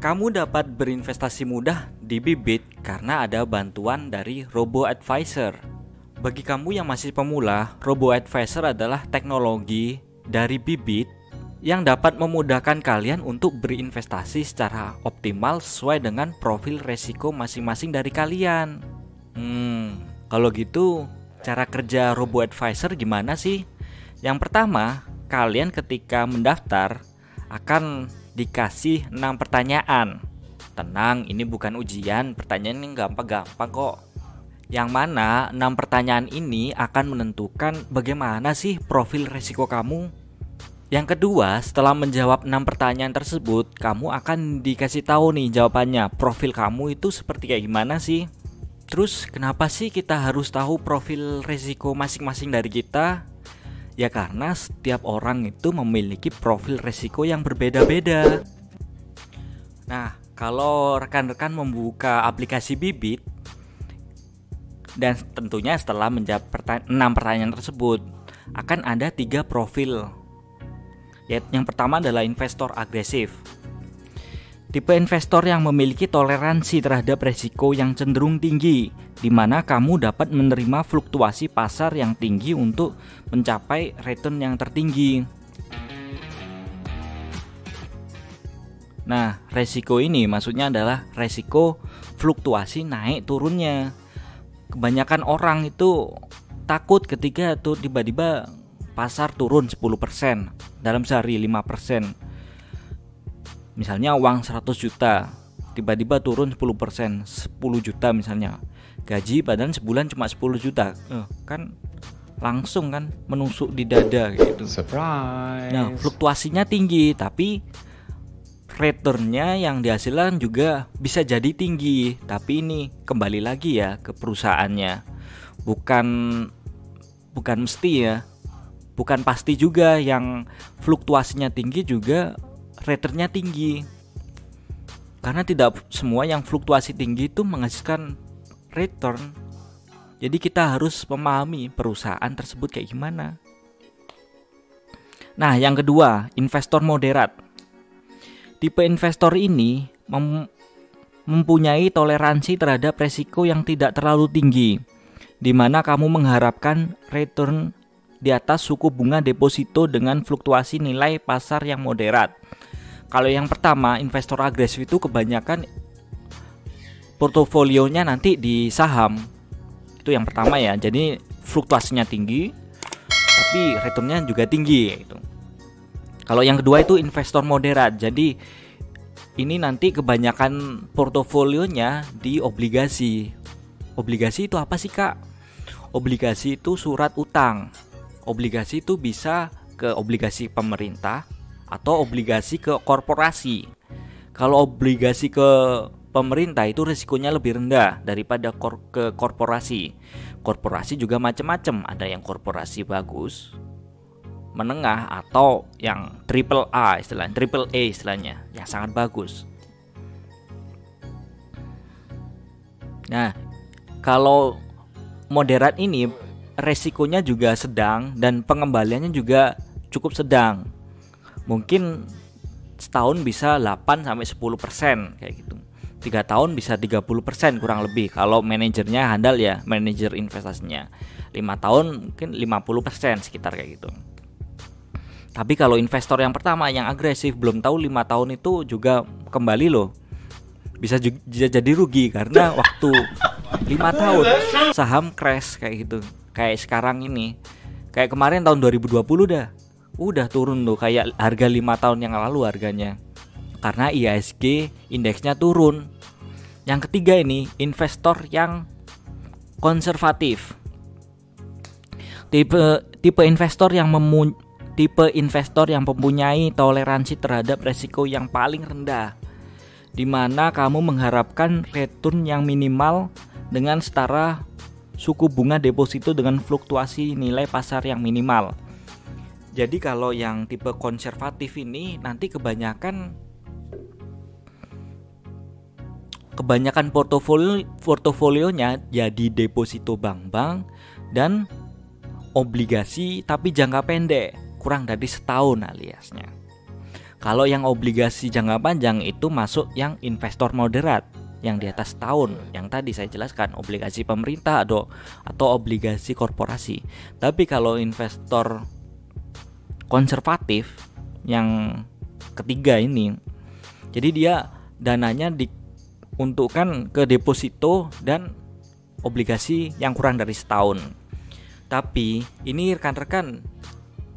Kamu dapat berinvestasi mudah di Bibit karena ada bantuan dari Robo-Advisor. Bagi kamu yang masih pemula, Robo-Advisor adalah teknologi dari Bibit yang dapat memudahkan kalian untuk berinvestasi secara optimal sesuai dengan profil resiko masing-masing dari kalian. Kalau gitu, cara kerja Robo-Advisor gimana sih? Yang pertama, kalian ketika mendaftar akan dikasih 6 pertanyaan. Tenang, ini bukan ujian, pertanyaannya gampang-gampang kok. Yang mana 6 pertanyaan ini akan menentukan bagaimana sih profil resiko kamu. Yang kedua, setelah menjawab 6 pertanyaan tersebut, kamu akan dikasih tahu nih jawabannya, profil kamu itu seperti kayak gimana sih. Terus kenapa sih kita harus tahu profil resiko masing-masing dari kita? Ya karena setiap orang itu memiliki profil resiko yang berbeda-beda. Nah, kalau rekan-rekan membuka aplikasi Bibit, dan tentunya setelah menjawab 6 pertanyaan tersebut, akan ada 3 profil. Yang pertama adalah investor agresif. Tipe investor yang memiliki toleransi terhadap resiko yang cenderung tinggi, di mana kamu dapat menerima fluktuasi pasar yang tinggi untuk mencapai return yang tertinggi. Nah, resiko ini maksudnya adalah resiko fluktuasi naik turunnya. Kebanyakan orang itu takut ketika tuh tiba-tiba pasar turun 10%, dalam sehari 5%. Misalnya uang 100 juta tiba-tiba turun 10%, 10 juta misalnya. Gaji badan sebulan cuma 10 juta. Kan langsung kan menusuk di dada gitu. Surprise. Nah, fluktuasinya tinggi tapi returnnya yang dihasilkan juga bisa jadi tinggi. Tapi ini kembali lagi ya ke perusahaannya. Bukan mesti ya. Bukan pasti juga yang fluktuasinya tinggi juga returnnya tinggi. Karena tidak semua yang fluktuasi tinggi itu menghasilkan return. Jadi kita harus memahami perusahaan tersebut kayak gimana. Nah, yang kedua, investor moderat. Tipe investor ini mempunyai toleransi terhadap resiko yang tidak terlalu tinggi, di mana kamu mengharapkan return di atas suku bunga deposito dengan fluktuasi nilai pasar yang moderat. Kalau yang pertama, investor agresif itu kebanyakan portofolionya nanti di saham. Itu yang pertama ya. Jadi fluktuasinya tinggi tapi returnnya juga tinggi gitu. Kalau yang kedua itu investor moderat. Jadi ini nanti kebanyakan portofolionya di obligasi. Obligasi itu apa sih, Kak? Obligasi itu surat utang. Obligasi itu bisa ke obligasi pemerintah atau obligasi ke korporasi. Kalau obligasi ke pemerintah itu risikonya lebih rendah daripada ke korporasi. Korporasi juga macam-macam, ada yang korporasi bagus, menengah, atau yang triple A istilahnya, yang sangat bagus. Nah, kalau moderat ini resikonya juga sedang dan pengembaliannya juga cukup sedang. Mungkin setahun bisa 8-10% kayak gitu. 3 tahun bisa 30% kurang lebih kalau manajernya handal ya, manajer investasinya. 5 tahun mungkin 50% sekitar kayak gitu. Tapi kalau investor yang pertama yang agresif, belum tahu 5 tahun itu juga kembali loh. Bisa jadi rugi karena waktu 5 tahun saham crash kayak gitu. Kayak sekarang ini. Kayak kemarin tahun 2020 udah turun loh, kayak harga 5 tahun yang lalu harganya. Karena IHSG indeksnya turun. Yang ketiga ini investor yang konservatif. Tipe investor yang mempunyai toleransi terhadap resiko yang paling rendah, di mana kamu mengharapkan return yang minimal dengan setara suku bunga deposito dengan fluktuasi nilai pasar yang minimal. Jadi kalau yang tipe konservatif ini nanti kebanyakan portofolionya jadi deposito bank-bank dan obligasi tapi jangka pendek, kurang dari setahun aliasnya. Kalau yang obligasi jangka panjang itu masuk yang investor moderat, yang di atas tahun, yang tadi saya jelaskan, obligasi pemerintah atau obligasi korporasi. Tapi kalau investor konservatif yang ketiga ini, jadi dia dananya diuntukkan ke deposito dan obligasi yang kurang dari setahun. Tapi ini rekan-rekan,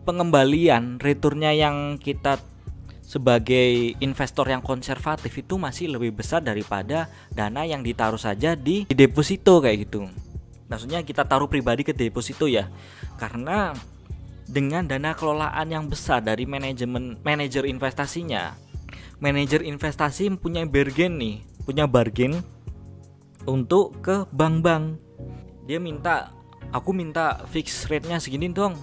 pengembalian returnnya yang kita sebagai investor yang konservatif itu masih lebih besar daripada dana yang ditaruh saja di deposito kayak gitu. Maksudnya kita taruh pribadi ke deposito ya. Karena dengan dana kelolaan yang besar dari manajer investasinya, manajer investasi punya bargain untuk ke bank-bank. Dia aku minta fix rate-nya segini dong,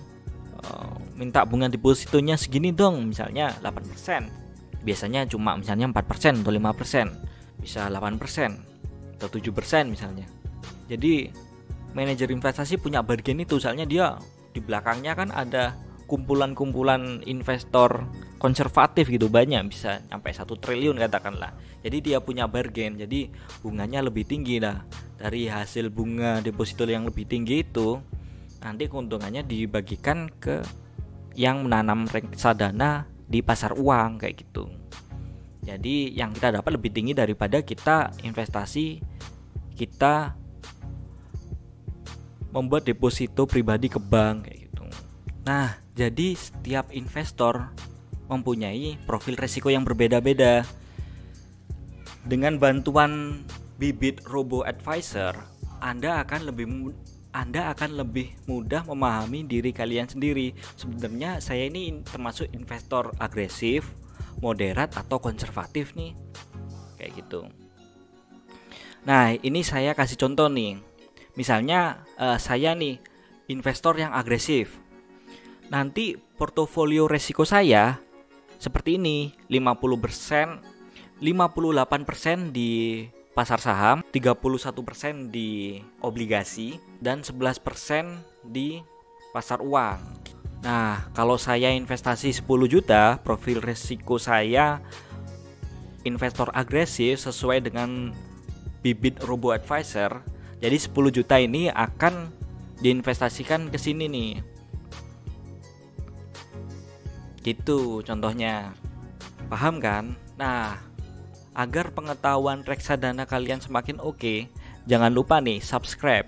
minta bunga depositonya segini dong, misalnya 8%. Biasanya cuma misalnya 4% atau 5%, bisa 8% atau 7% misalnya. Jadi manajer investasi punya bargain itu, soalnya dia di belakangnya kan ada kumpulan-kumpulan investor konservatif gitu, banyak, bisa sampai 1 triliun katakanlah. Jadi dia punya bargain, jadi bunganya lebih tinggi lah. Dari hasil bunga deposito yang lebih tinggi itu, nanti keuntungannya dibagikan ke yang menanam reksadana di pasar uang kayak gitu. Jadi yang kita dapat lebih tinggi daripada kita investasi, kita membuat deposito pribadi ke bank kayak gitu. Nah, jadi setiap investor mempunyai profil risiko yang berbeda-beda. Dengan bantuan bibit robo advisor, Anda akan lebih mudah memahami diri kalian sendiri. Sebenarnya saya ini termasuk investor agresif, moderat, atau konservatif nih, kayak gitu. Nah, ini saya kasih contoh nih. Misalnya saya nih investor yang agresif. Nanti portofolio resiko saya seperti ini, 50%, 58% di pasar saham, 31% di obligasi, dan 11% di pasar uang. Nah, kalau saya investasi 10 juta, profil risiko saya investor agresif sesuai dengan bibit robo advisor. Jadi 10 juta ini akan diinvestasikan ke sini nih. Gitu contohnya. Paham kan? Nah, agar pengetahuan reksadana kalian semakin oke, jangan lupa nih subscribe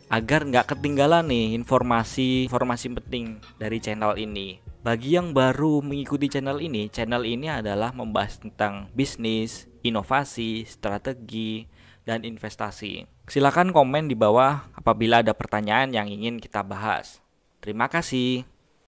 agar nggak ketinggalan nih informasi penting dari channel ini. Bagi yang baru mengikuti channel ini adalah membahas tentang bisnis, inovasi, strategi, dan investasi. Silakan komen di bawah apabila ada pertanyaan yang ingin kita bahas. Terima kasih.